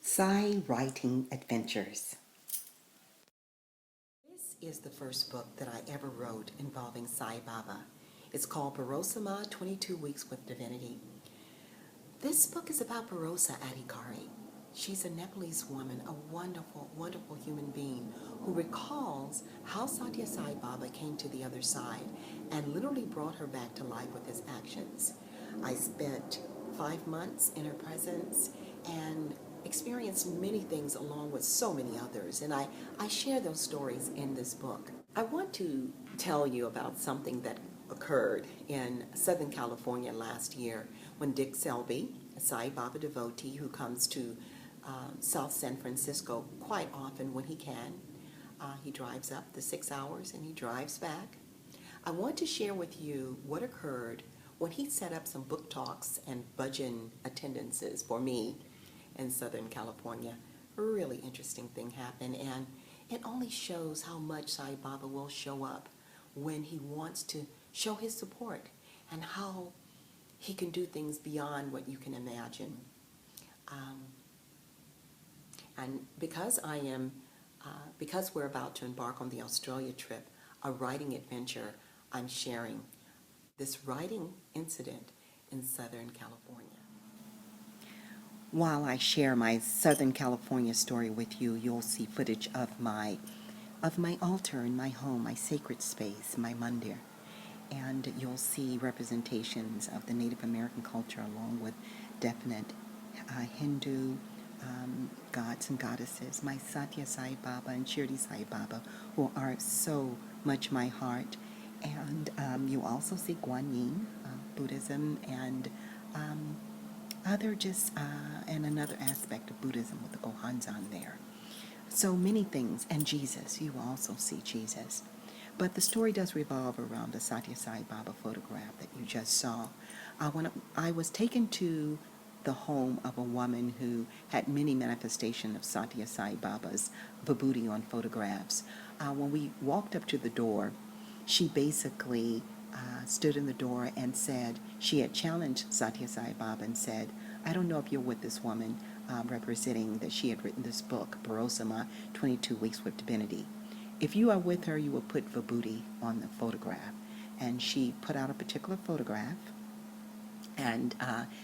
Sai Writing Adventures. This is the first book that I ever wrote involving Sai Baba. It's called Barosama 22 Weeks with Divinity. This book is about Barosa Adhikari. She's a Nepalese woman, a wonderful, wonderful human being who recalls how Satya Sai Baba came to the other side and literally brought her back to life with his actions. I spent 5 months in her presence and experienced many things along with so many others, and I share those stories in this book. I want to tell you about something that occurred in Southern California last year when Dick Selby, a Sai Baba devotee who comes to South San Francisco quite often when he can, he drives up the 6 hours and he drives back. I want to share with you what occurred when he set up some book talks and bhajan attendances for me in Southern California. A really interesting thing happened, and it only shows how much Sai Baba will show up when he wants to show his support and how he can do things beyond what you can imagine. And because because we're about to embark on the Australia trip, a writing adventure, I'm sharing this writing incident in Southern California. While I share my Southern California story with you, you'll see footage of my altar in my home, my sacred space, my mandir. And you'll see representations of the Native American culture along with definite Hindu gods and goddesses, my Satya Sai Baba and Shirdi Sai Baba, who are so much my heart. And you also see Gwyn, Buddhism, and and another aspect of Buddhism with the Gohanzan there. So many things, and Jesus, you will also see Jesus. But the story does revolve around the Satya Sai Baba photograph that you just saw. When I was taken to the home of a woman who had many manifestations of Satya Sai Baba's vibhuti on photographs. When we walked up to the door, she basically stood in the door and said, she had challenged Satya Sai Baba and said, I don't know if you're with this woman representing that she had written this book, Barosama 22 Weeks with Divinity. If you are with her, you will put vibhuti on the photograph. And she put out a particular photograph and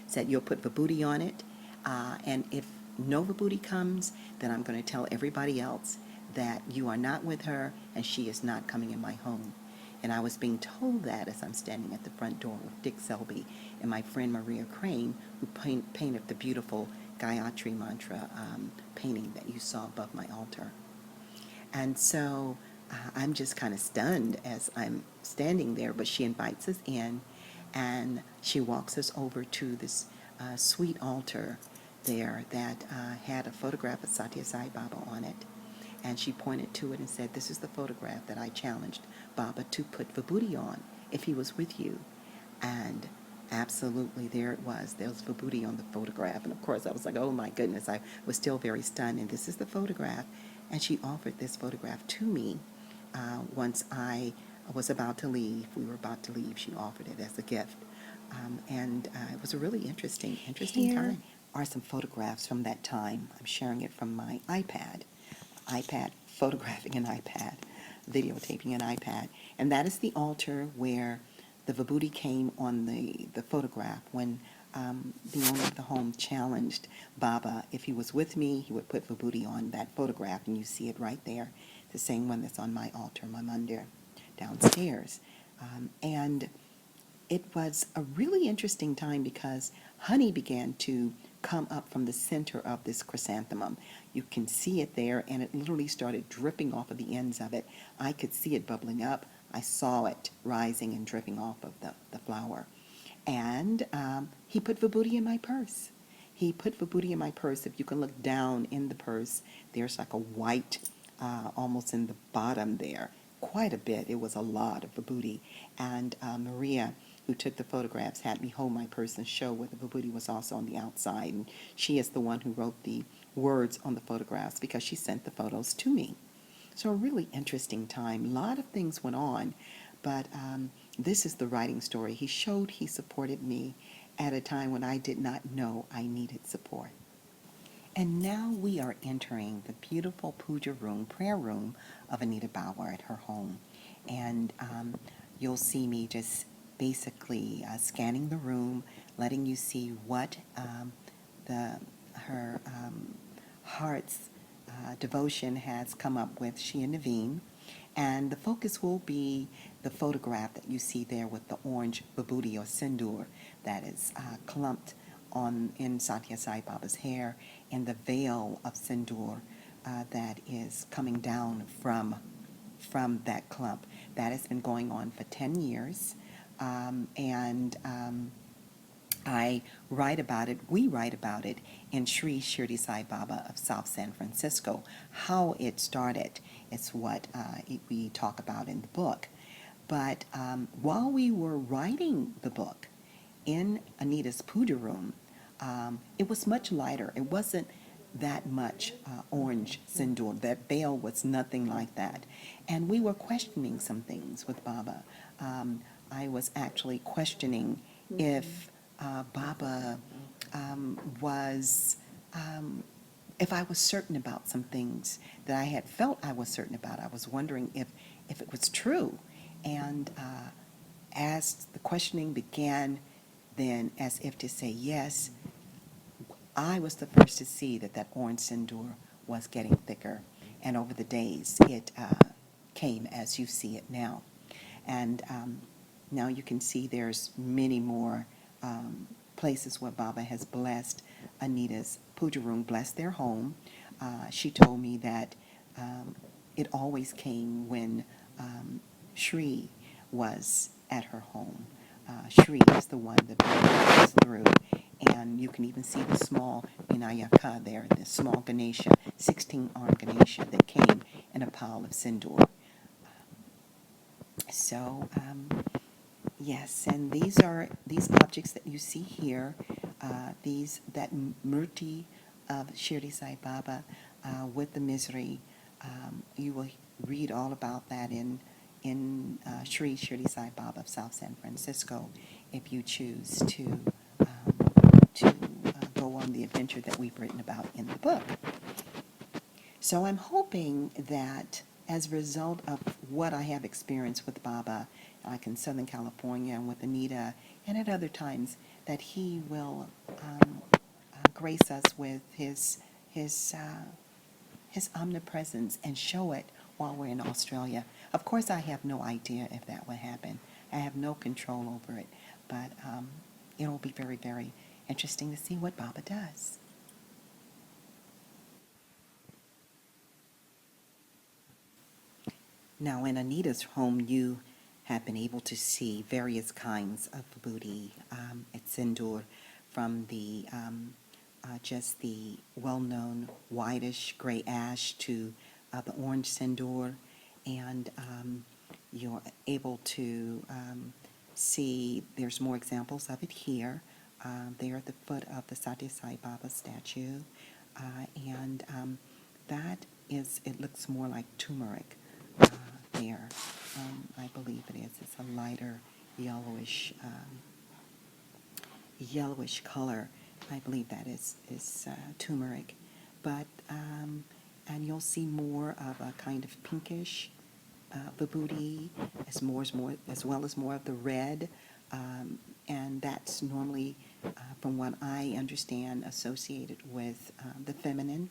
said, you'll put vibhuti on it. And if no vibhuti comes, then I'm going to tell everybody else that you are not with her and she is not coming in my home. And I was being told that as I'm standing at the front door with Dick Selby and my friend Maria Crane, who painted the beautiful Gayatri mantra painting that you saw above my altar. And so I'm just kind of stunned as I'm standing there, but she invites us in and she walks us over to this sweet altar there that had a photograph of Satya Sai Baba on it. And she pointed to it and said, this is the photograph that I challenged Baba to put vibhuti on if he was with you. And absolutely, there it was. There was vibhuti on the photograph. And of course, I was like, oh my goodness, I was still very stunned. And this is the photograph. And she offered this photograph to me once I was about to leave. We were about to leave. She offered it as a gift. And it was a really interesting time. Are some photographs from that time. I'm sharing it from my iPad, photographing an iPad, videotaping an iPad. And that is the altar where the vibhuti came on the photograph when the owner of the home challenged Baba. If he was with me, he would put vibhuti on that photograph, and you see it right there, the same one that's on my altar, my mandir, downstairs. And it was a really interesting time because honey began to come up from the center of this chrysanthemum. You can see it there, and it literally started dripping off of the ends of it. I could see it bubbling up. I saw it rising and dripping off of the flower. And he put vibhuti in my purse. He put vibhuti in my purse. If you can look down in the purse, there's like a white, almost in the bottom there, quite a bit. It was a lot of vibhuti. And Maria, who took the photographs, had me hold my purse and show where the vibhuti was also on the outside. And she is the one who wrote the words on the photographs because she sent the photos to me. So a really interesting time. A lot of things went on, but this is the writing story. He showed he supported me at a time when I did not know I needed support. And now we are entering the beautiful puja room, prayer room of Anita Bauer at her home. And you'll see me just basically scanning the room, letting you see what her heart's devotion has come up with, she and Naveen. And the focus will be the photograph that you see there with the orange vibhuti or sindoor that is clumped on in Satya Sai Baba's hair, and the veil of sindoor that is coming down from that clump. That has been going on for 10 years. I write about it, we write about it in Sri Shirdi Sai Baba of South San Francisco. How it started is what we talk about in the book. But while we were writing the book in Anita's puja room, it was much lighter. It wasn't that much orange sindoor. That veil was nothing like that. And we were questioning some things with Baba. I was actually questioning if Baba was, if I was certain about some things that I had felt I was certain about. I was wondering if it was true. And as the questioning began, then as if to say yes, I was the first to see that orange sindoor was getting thicker. And over the days, it came as you see it now. And now you can see there's many more places where Baba has blessed Anita's puja room, blessed their home. She told me that it always came when Shri was at her home. Shri is the one that Baba goes through. And you can even see the small Vinayaka there, the small Ganesha, 16-armed Ganesha that came in a pile of sindoor. So, yes, and these objects that you see here, that murti of Shirdi Sai Baba with the misery. You will read all about that in Sri Shirdi Sai Baba of South San Francisco, if you choose to go on the adventure that we've written about in the book. So I'm hoping that as a result of what I have experienced with Baba, like in Southern California and with Anita, and at other times, that he will grace us with his omnipresence and show it while we're in Australia. Of course, I have no idea if that will happen. I have no control over it, but it'll be very, very interesting to see what Baba does. Now, in Anita's home, you have been able to see various kinds of vibhuti. It's sindoor from the just the well-known whitish gray ash to the orange sindoor, and you're able to see there's more examples of it here. There at the foot of the Satya Sai Baba statue, and that is, it looks more like turmeric there. I believe it is. It's a lighter yellowish color. I believe that is turmeric, but and you'll see more of a kind of pinkish vibhuti, as well as more of the red, and that's normally, from what I understand, associated with the feminine.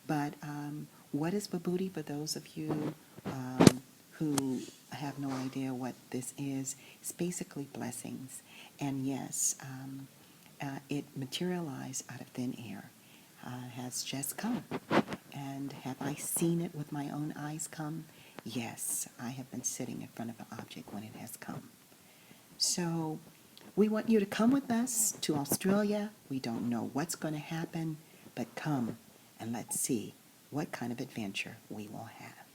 But what is vibhuti, for those of you who have no idea what this is? It's basically blessings. And yes, it materialized out of thin air, has just come. And have I seen it with my own eyes come? Yes, I have been sitting in front of an object when it has come. So we want you to come with us to Australia. We don't know what's going to happen, but come and let's see what kind of adventure we will have.